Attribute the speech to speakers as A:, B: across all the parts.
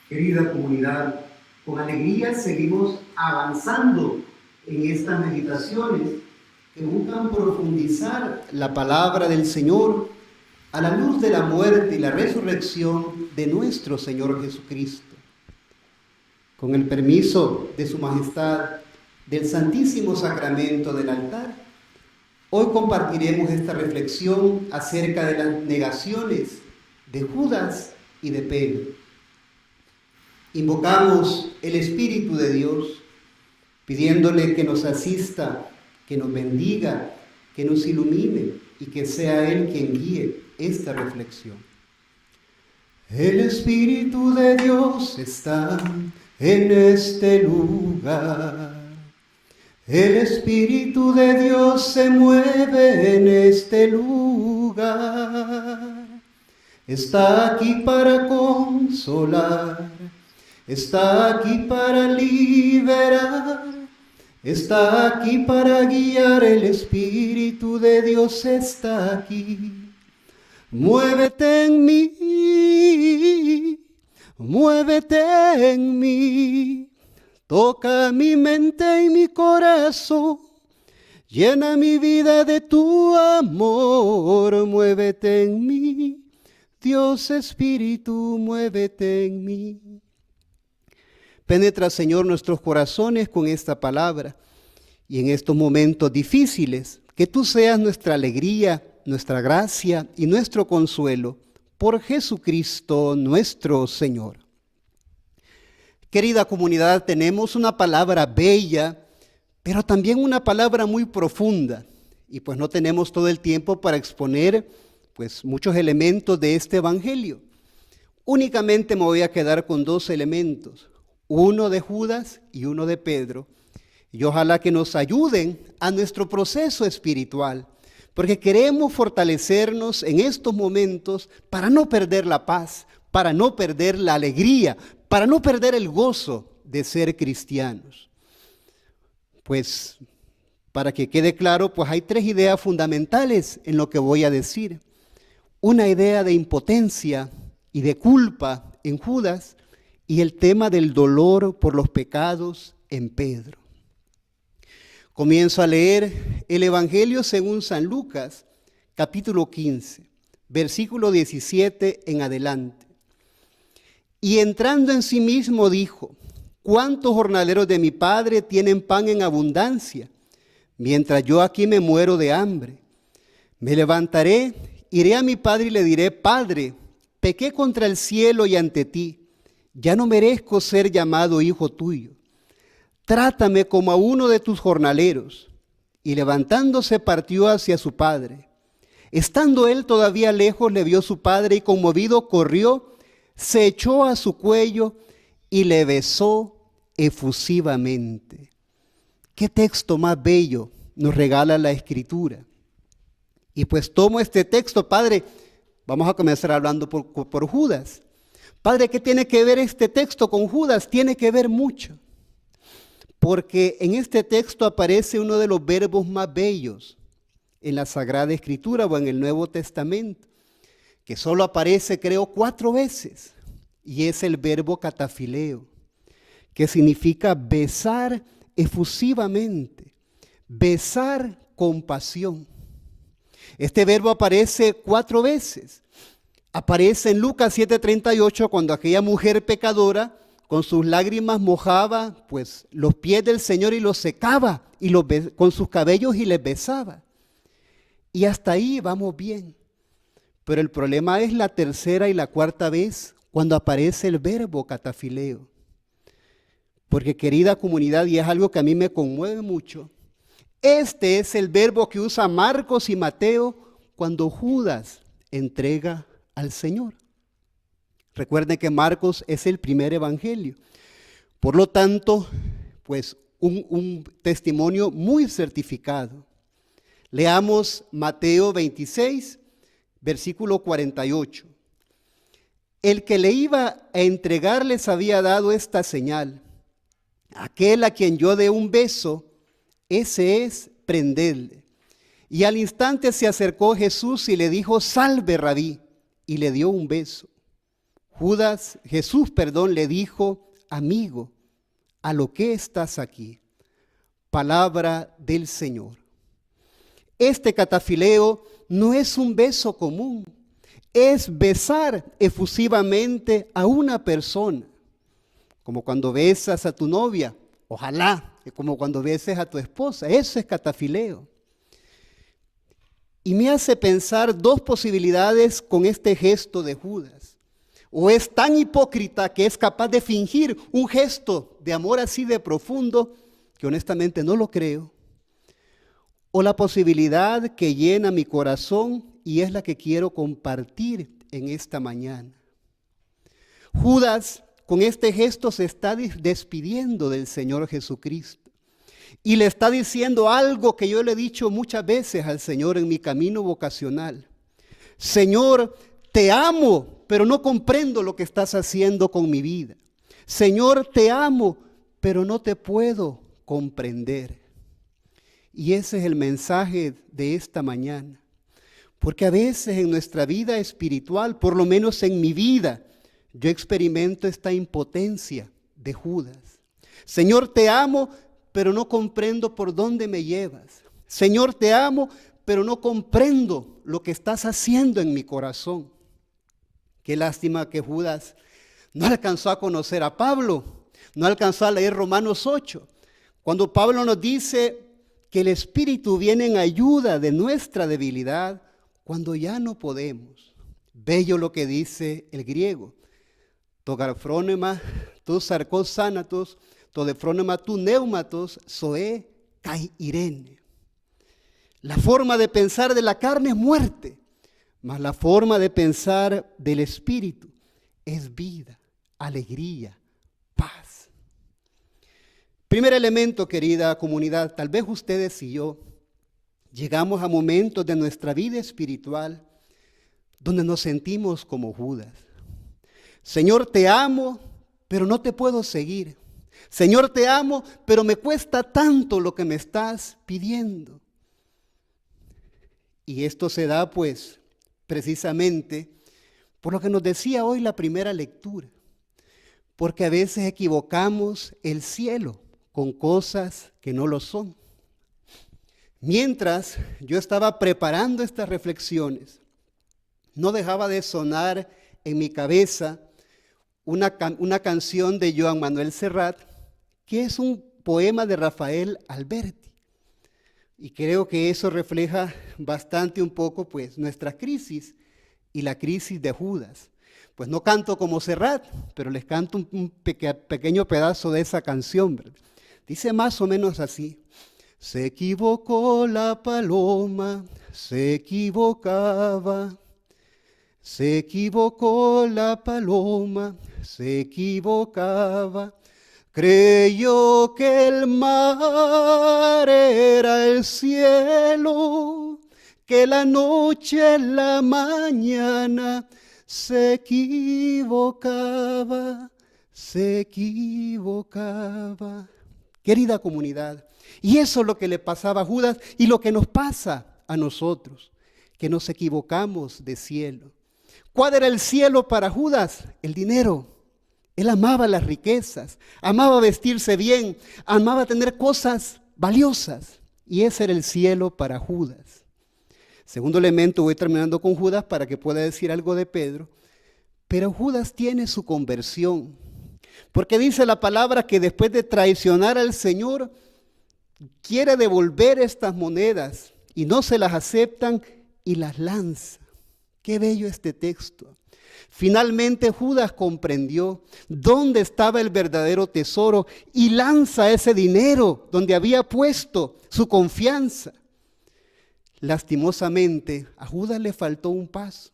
A: Querida comunidad, con alegría seguimos avanzando en estas meditaciones que buscan profundizar la palabra del Señor a la luz de la muerte y la resurrección de nuestro Señor Jesucristo. Con el permiso de Su Majestad del Santísimo Sacramento del altar, hoy compartiremos esta reflexión acerca de las negaciones de Judas y de Pedro. Invocamos el Espíritu de Dios, pidiéndole que nos asista, que nos bendiga, que nos ilumine y que sea Él quien guíe esta reflexión. El Espíritu de Dios está en este lugar. El Espíritu de Dios se mueve en este lugar. Está aquí para consolar. Está aquí para liberar, está aquí para guiar, el Espíritu de Dios está aquí. Muévete en mí, muévete en mí, toca mi mente y mi corazón, llena mi vida de tu amor, muévete en mí, Dios Espíritu, muévete en mí. Penetra, Señor, nuestros corazones con esta palabra y en estos momentos difíciles, que tú seas nuestra alegría, nuestra gracia y nuestro consuelo, por Jesucristo nuestro Señor. Querida comunidad, tenemos una palabra bella, pero también una palabra muy profunda, y pues no tenemos todo el tiempo para exponer pues muchos elementos de este evangelio. Únicamente me voy a quedar con dos elementos. Uno de Judas y uno de Pedro, y ojalá que nos ayuden a nuestro proceso espiritual, porque queremos fortalecernos en estos momentos para no perder la paz, para no perder la alegría, para no perder el gozo de ser cristianos. Pues, para que quede claro, pues hay tres ideas fundamentales en lo que voy a decir. Una idea de impotencia y de culpa en Judas, y el tema del dolor por los pecados en Pedro. Comienzo a leer el Evangelio según San Lucas, capítulo 15, versículo 17 en adelante. Y entrando en sí mismo dijo: ¿cuántos jornaleros de mi padre tienen pan en abundancia, mientras yo aquí me muero de hambre? Me levantaré, iré a mi padre y le diré: Padre, pequé contra el cielo y ante ti. Ya no merezco ser llamado hijo tuyo. Trátame como a uno de tus jornaleros. Y levantándose partió hacia su padre. Estando él todavía lejos, le vio su padre y conmovido corrió, se echó a su cuello y le besó efusivamente. ¿Qué texto más bello nos regala la Escritura? Y pues tomo este texto, Padre, vamos a comenzar hablando por Judas. Padre, ¿qué tiene que ver este texto con Judas? Tiene que ver mucho, porque en este texto aparece uno de los verbos más bellos en la Sagrada Escritura o en el Nuevo Testamento, que solo aparece, creo, 4 veces, y es el verbo catafileo, que significa besar efusivamente, besar con pasión. Este verbo aparece 4 veces. Aparece en Lucas 7:38 cuando aquella mujer pecadora con sus lágrimas mojaba pues los pies del Señor y los secaba y con sus cabellos y les besaba. Y hasta ahí vamos bien. Pero el problema es la tercera y la cuarta vez cuando aparece el verbo catafileo. Porque, querida comunidad, y es algo que a mí me conmueve mucho, este es el verbo que usa Marcos y Mateo cuando Judas entrega al Señor. Recuerden que Marcos es el primer evangelio. Por lo tanto, pues un testimonio muy certificado. Leamos Mateo 26, versículo 48. El que le iba a entregar les había dado esta señal: aquel a quien yo dé un beso, ese es, prendedle. Y al instante se acercó Jesús y le dijo: salve, Rabí, y le dio un beso. Jesús le dijo: amigo, ¿a lo que estás aquí? Palabra del Señor. Este catafileo no es un beso común, es besar efusivamente a una persona, como cuando besas a tu novia, ojalá, como cuando beses a tu esposa. Eso es catafileo. Y me hace pensar dos posibilidades con este gesto de Judas. O es tan hipócrita que es capaz de fingir un gesto de amor así de profundo, que honestamente no lo creo. O la posibilidad que llena mi corazón y es la que quiero compartir en esta mañana. Judas con este gesto se está despidiendo del Señor Jesucristo y le está diciendo algo que yo le he dicho muchas veces al Señor en mi camino vocacional. Señor, te amo, pero no comprendo lo que estás haciendo con mi vida. Señor, te amo, pero no te puedo comprender. Y ese es el mensaje de esta mañana. Porque a veces en nuestra vida espiritual, por lo menos en mi vida, yo experimento esta impotencia de Judas. Señor, te amo, pero no comprendo por dónde me llevas. Señor, te amo, pero no comprendo lo que estás haciendo en mi corazón. Qué lástima que Judas no alcanzó a conocer a Pablo, no alcanzó a leer Romanos 8, cuando Pablo nos dice que el Espíritu viene en ayuda de nuestra debilidad cuando ya no podemos. Bello lo que dice el griego. Το γαρφρόνεμα, το σαρκός θάνατος, το δεφρόνεμα του νεύματος, ζωέ kai irene. La forma de pensar de la carne es muerte, mas la forma de pensar del Espíritu es vida, alegría, paz. Primer elemento, querida comunidad, tal vez ustedes y yo llegamos a momentos de nuestra vida espiritual donde nos sentimos como Judas. Señor, te amo, pero no te puedo seguir. Señor, te amo, pero me cuesta tanto lo que me estás pidiendo. Y esto se da pues precisamente por lo que nos decía hoy la primera lectura. Porque a veces equivocamos el cielo con cosas que no lo son. Mientras yo estaba preparando estas reflexiones, no dejaba de sonar en mi cabeza una canción de Joan Manuel Serrat, que es un poema de Rafael Alberti. Y creo que eso refleja bastante un poco pues nuestra crisis y la crisis de Judas. Pues no canto como Serrat, pero les canto un pequeño pedazo de esa canción, ¿verdad? Dice más o menos así: se equivocó la paloma, se equivocaba. Se equivocó la paloma, se equivocaba. Creyó que el mar era el cielo, que la noche, la mañana, se equivocaba, se equivocaba. Querida comunidad, y eso es lo que le pasaba a Judas y lo que nos pasa a nosotros, que nos equivocamos de cielo. ¿Cuál era el cielo para Judas? El dinero. Él amaba las riquezas, amaba vestirse bien, amaba tener cosas valiosas. Y ese era el cielo para Judas. Segundo elemento, voy terminando con Judas para que pueda decir algo de Pedro. Pero Judas tiene su conversión. Porque dice la palabra que después de traicionar al Señor, quiere devolver estas monedas y no se las aceptan y las lanza. Qué bello este texto. Finalmente Judas comprendió dónde estaba el verdadero tesoro y lanza ese dinero donde había puesto su confianza. Lastimosamente, a Judas le faltó un paso,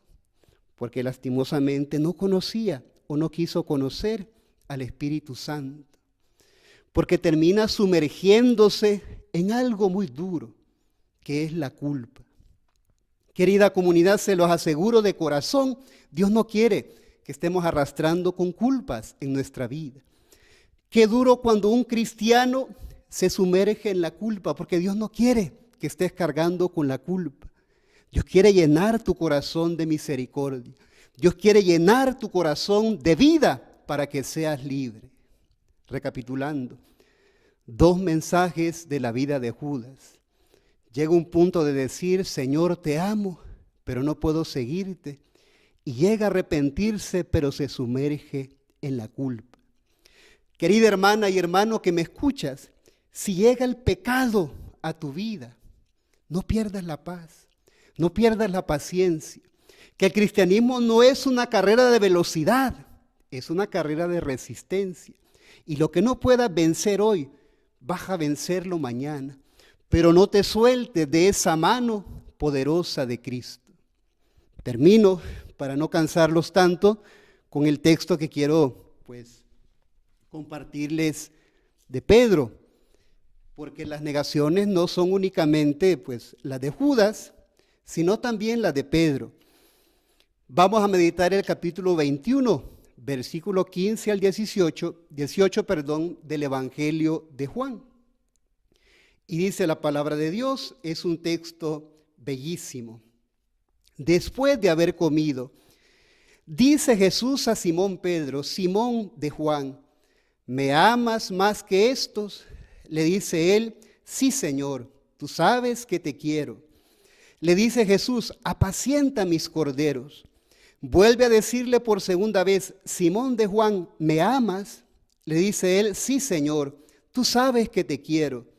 A: porque lastimosamente no conocía o no quiso conocer al Espíritu Santo, porque termina sumergiéndose en algo muy duro, que es la culpa. Querida comunidad, se los aseguro de corazón, Dios no quiere que estemos arrastrando con culpas en nuestra vida. Qué duro cuando un cristiano se sumerge en la culpa, porque Dios no quiere que estés cargando con la culpa. Dios quiere llenar tu corazón de misericordia. Dios quiere llenar tu corazón de vida para que seas libre. Recapitulando, 2 mensajes de la vida de Judas. Llega un punto de decir, Señor, te amo, pero no puedo seguirte. Y llega a arrepentirse, pero se sumerge en la culpa. Querida hermana y hermano que me escuchas, si llega el pecado a tu vida, no pierdas la paz, no pierdas la paciencia. Que el cristianismo no es una carrera de velocidad, es una carrera de resistencia. Y lo que no puedas vencer hoy, vas a vencerlo mañana. Pero no te sueltes de esa mano poderosa de Cristo. Termino, para no cansarlos tanto, con el texto que quiero compartirles de Pedro, porque las negaciones no son únicamente las de Judas, sino también las de Pedro. Vamos a meditar el capítulo 21, versículo 15 al 18 del Evangelio de Juan. Y dice la palabra de Dios, es un texto bellísimo. Después de haber comido, dice Jesús a Simón Pedro, Simón de Juan, ¿me amas más que estos? Le dice él, sí, Señor, tú sabes que te quiero. Le dice Jesús, apacienta mis corderos. Vuelve a decirle por segunda vez, Simón de Juan, ¿me amas? Le dice él, sí, Señor, tú sabes que te quiero.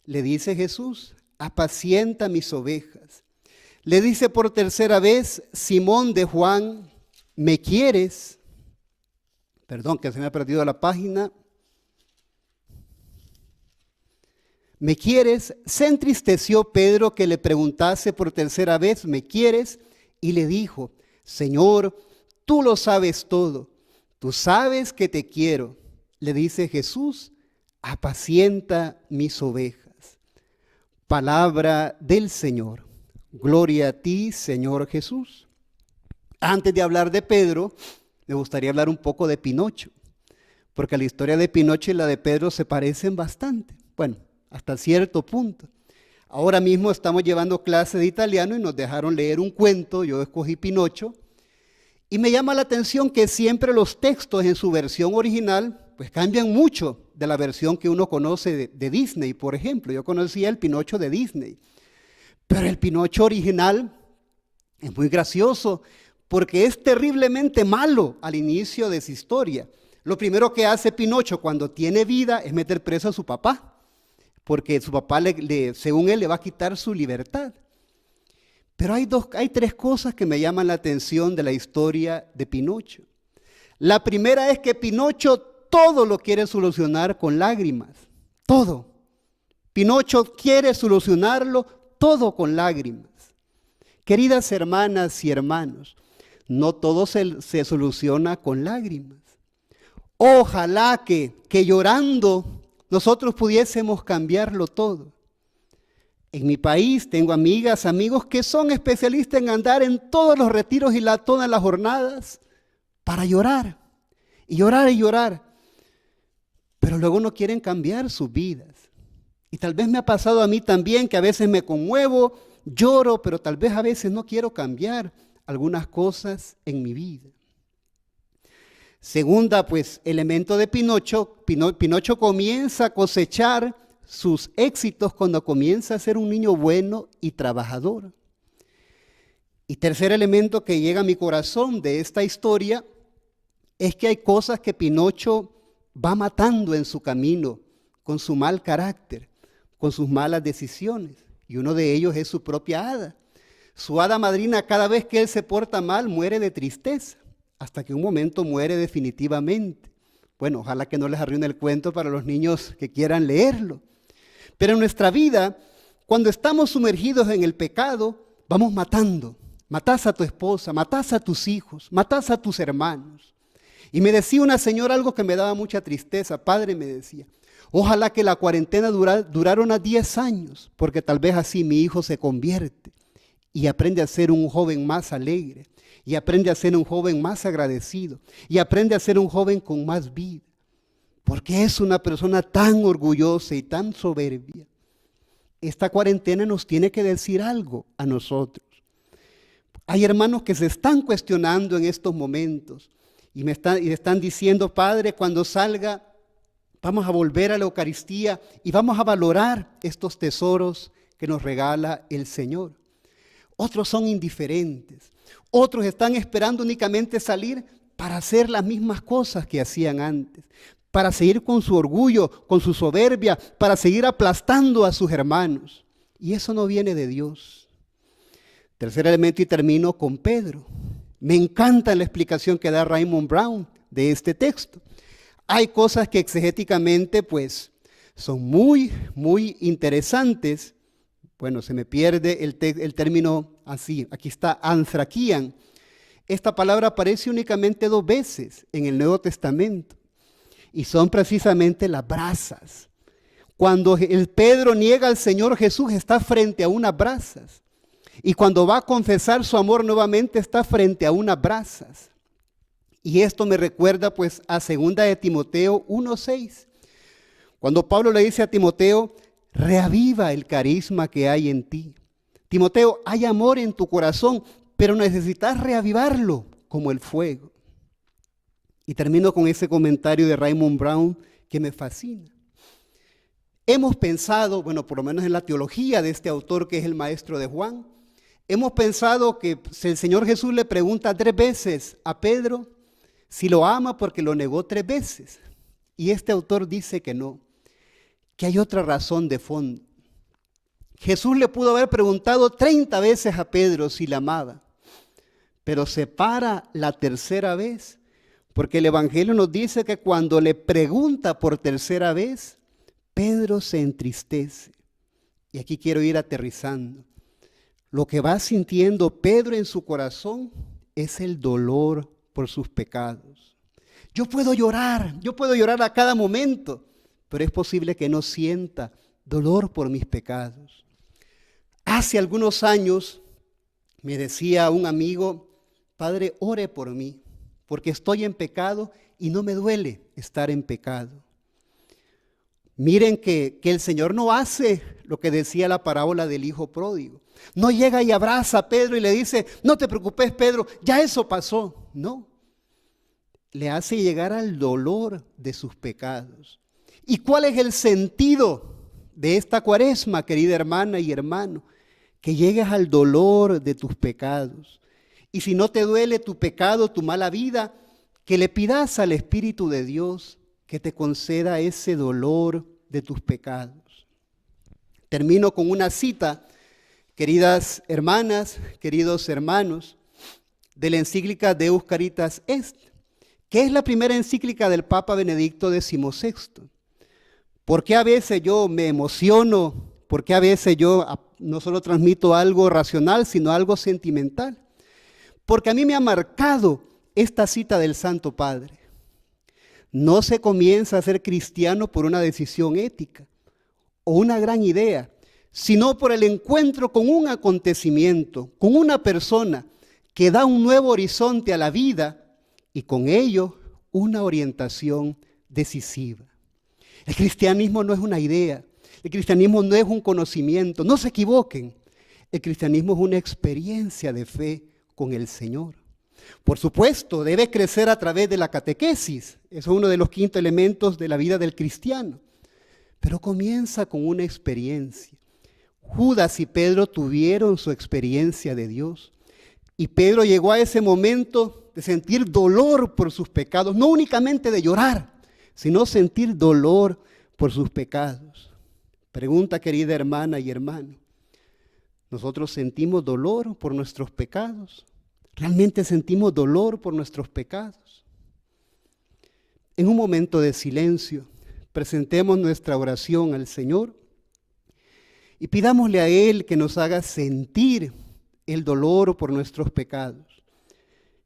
A: Le dice Jesús, apacienta mis ovejas. Le dice por tercera vez, Simón de Juan, ¿me quieres? Perdón, que se me ha perdido la página. ¿Me quieres? Se entristeció Pedro que le preguntase por tercera vez, ¿me quieres? Y le dijo, Señor, tú lo sabes todo, tú sabes que te quiero. Le dice Jesús, apacienta mis ovejas. Palabra del Señor. Gloria a ti, Señor Jesús. Antes de hablar de Pedro, me gustaría hablar un poco de Pinocho, porque la historia de Pinocho y la de Pedro se parecen bastante. Bueno, hasta cierto punto. Ahora mismo estamos llevando clase de italiano y nos dejaron leer un cuento, yo escogí Pinocho, y me llama la atención que siempre los textos en su versión original cambian mucho de la versión que uno conoce de Disney, por ejemplo. Yo conocía el Pinocho de Disney, pero el Pinocho original es muy gracioso porque es terriblemente malo al inicio de su historia. Lo primero que hace Pinocho cuando tiene vida es meter preso a su papá, porque su papá, según él, le va a quitar su libertad. Pero hay 3 cosas que me llaman la atención de la historia de Pinocho. La primera es que Pinocho todo lo quiere solucionar con lágrimas, todo. Pinocho quiere solucionarlo todo con lágrimas. Queridas hermanas y hermanos, no todo se soluciona con lágrimas. Ojalá que llorando nosotros pudiésemos cambiarlo todo. En mi país tengo amigas, amigos que son especialistas en andar en todos los retiros y todas las jornadas para llorar y llorar y llorar. Pero luego no quieren cambiar sus vidas. Y tal vez me ha pasado a mí también que a veces me conmuevo, lloro, pero tal vez a veces no quiero cambiar algunas cosas en mi vida. Segunda, elemento de Pinocho. Pinocho comienza a cosechar sus éxitos cuando comienza a ser un niño bueno y trabajador. Y tercer elemento que llega a mi corazón de esta historia es que hay cosas que Pinocho va matando en su camino con su mal carácter, con sus malas decisiones. Y uno de ellos es su propia hada. Su hada madrina, cada vez que él se porta mal, muere de tristeza, hasta que un momento muere definitivamente. Bueno, ojalá que no les arruine el cuento para los niños que quieran leerlo. Pero en nuestra vida, cuando estamos sumergidos en el pecado, vamos matando. Matás a tu esposa, matás a tus hijos, matás a tus hermanos. Y me decía una señora algo que me daba mucha tristeza. Padre, me decía, Ojalá que la cuarentena durara unos 10 años, porque tal vez así mi hijo se convierte y aprende a ser un joven más alegre, y aprende a ser un joven más agradecido, y aprende a ser un joven con más vida, porque es una persona tan orgullosa y tan soberbia. Esta cuarentena nos tiene que decir algo a nosotros. Hay hermanos que se están cuestionando en estos momentos y me están diciendo: Padre, cuando salga vamos a volver a la Eucaristía y vamos a valorar estos tesoros que nos regala el Señor. Otros son indiferentes. Otros están esperando únicamente salir para hacer las mismas cosas que hacían antes, para seguir con su orgullo, con su soberbia, para seguir aplastando a sus hermanos. Y eso no viene de Dios. Tercer elemento, y termino con Pedro. Me encanta la explicación que da Raymond Brown de este texto. Hay cosas que exegéticamente pues son muy interesantes. Bueno, se me pierde el término así. Aquí está anthrakian. Esta palabra aparece únicamente 2 veces en el Nuevo Testamento. Y son precisamente las brasas. Cuando el Pedro niega al Señor Jesús, está frente a unas brasas. Y cuando va a confesar su amor nuevamente, está frente a unas brasas. Y esto me recuerda pues a 2 de Timoteo 1:6. Cuando Pablo le dice a Timoteo: reaviva el carisma que hay en ti. Timoteo, hay amor en tu corazón, pero necesitas reavivarlo como el fuego. Y termino con ese comentario de Raymond Brown que me fascina. Hemos pensado, bueno, por lo menos en la teología de este autor que es el maestro de Juan, hemos pensado que el Señor Jesús le pregunta 3 veces a Pedro si lo ama porque lo negó 3 veces. Y este autor dice que no, que hay otra razón de fondo. Jesús le pudo haber preguntado 30 veces a Pedro si la amaba, pero se para la tercera vez, porque el Evangelio nos dice que cuando le pregunta por tercera vez, Pedro se entristece. Y aquí quiero ir aterrizando. Lo que va sintiendo Pedro en su corazón es el dolor por sus pecados. Yo puedo llorar a cada momento, pero es posible que no sienta dolor por mis pecados. Hace algunos años me decía un amigo: Padre, ore por mí, porque estoy en pecado y no me duele estar en pecado. Miren que el Señor no hace lo que decía la parábola del hijo pródigo. No llega y abraza a Pedro y le dice: no te preocupes, Pedro, ya eso pasó. No, le hace llegar al dolor de sus pecados. ¿Y cuál es el sentido de esta cuaresma, querida hermana y hermano? Que llegues al dolor de tus pecados. Y si no te duele tu pecado, tu mala vida, que le pidas al Espíritu de Dios que te conceda ese dolor de tus pecados. Termino con una cita, queridas hermanas, queridos hermanos, de la encíclica Deus Caritas Est, que es la primera encíclica del Papa Benedicto XVI. ¿Por qué a veces yo me emociono? ¿Por qué a veces yo no solo transmito algo racional, sino algo sentimental? Porque a mí me ha marcado esta cita del Santo Padre. No se comienza a ser cristiano por una decisión ética o una gran idea, sino por el encuentro con un acontecimiento, con una persona que da un nuevo horizonte a la vida y con ello una orientación decisiva. El cristianismo no es una idea, el cristianismo no es un conocimiento, no se equivoquen. El cristianismo es una experiencia de fe con el Señor. Por supuesto, debe crecer a través de la catequesis, eso es uno de los 5 elementos de la vida del cristiano, pero comienza con una experiencia. Judas y Pedro tuvieron su experiencia de Dios y Pedro llegó a ese momento de sentir dolor por sus pecados, no únicamente de llorar, sino sentir dolor por sus pecados. Pregunta, querida hermana y hermano, ¿nosotros sentimos dolor por nuestros pecados? ¿Realmente sentimos dolor por nuestros pecados? En un momento de silencio, presentemos nuestra oración al Señor y pidámosle a Él que nos haga sentir el dolor por nuestros pecados,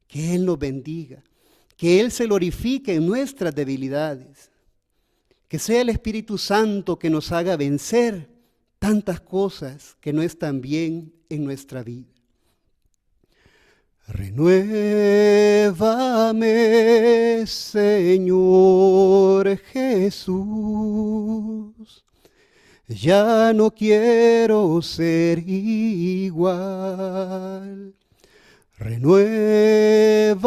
A: que Él nos bendiga, que Él se glorifique en nuestras debilidades, Que sea el Espíritu Santo que nos haga vencer tantas cosas que no están bien en nuestra vida. Renuévame, Señor Jesús. Ya no quiero ser igual. Renuévame,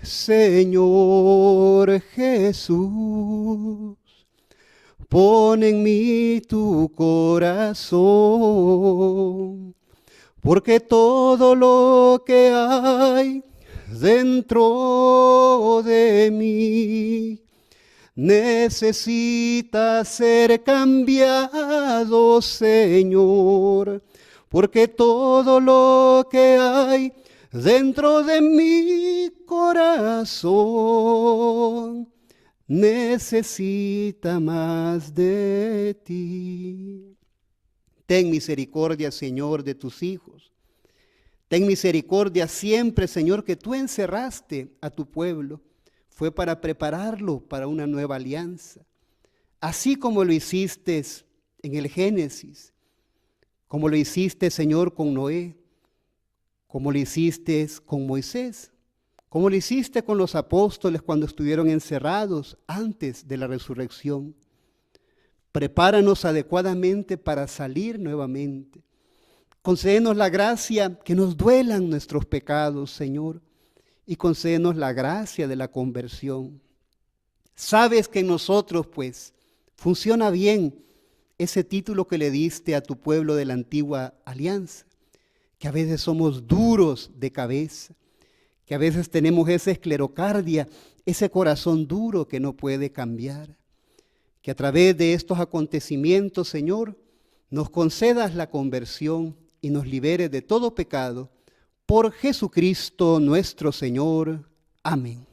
A: Señor Jesús. Pon en mí tu corazón, porque todo lo que hay dentro de mí necesita ser cambiado, Señor, porque todo lo que hay dentro de mi corazón necesita más de ti. Ten misericordia, Señor, de tus hijos. Ten misericordia siempre, Señor, que tú encerraste a tu pueblo. Fue para prepararlo para una nueva alianza. Así como lo hiciste en el Génesis, como lo hiciste, Señor, con Noé, como lo hiciste con Moisés, como lo hiciste con los apóstoles cuando estuvieron encerrados antes de la resurrección. Prepáranos adecuadamente para salir nuevamente. Concédenos la gracia que nos duelan nuestros pecados, Señor, y concédenos la gracia de la conversión. Sabes que en nosotros, pues, funciona bien ese título que le diste a tu pueblo de la antigua alianza, que a veces somos duros de cabeza, que a veces tenemos esa esclerocardia, ese corazón duro que no puede cambiar. Que a través de estos acontecimientos, Señor, nos concedas la conversión y nos liberes de todo pecado. Por Jesucristo nuestro Señor. Amén.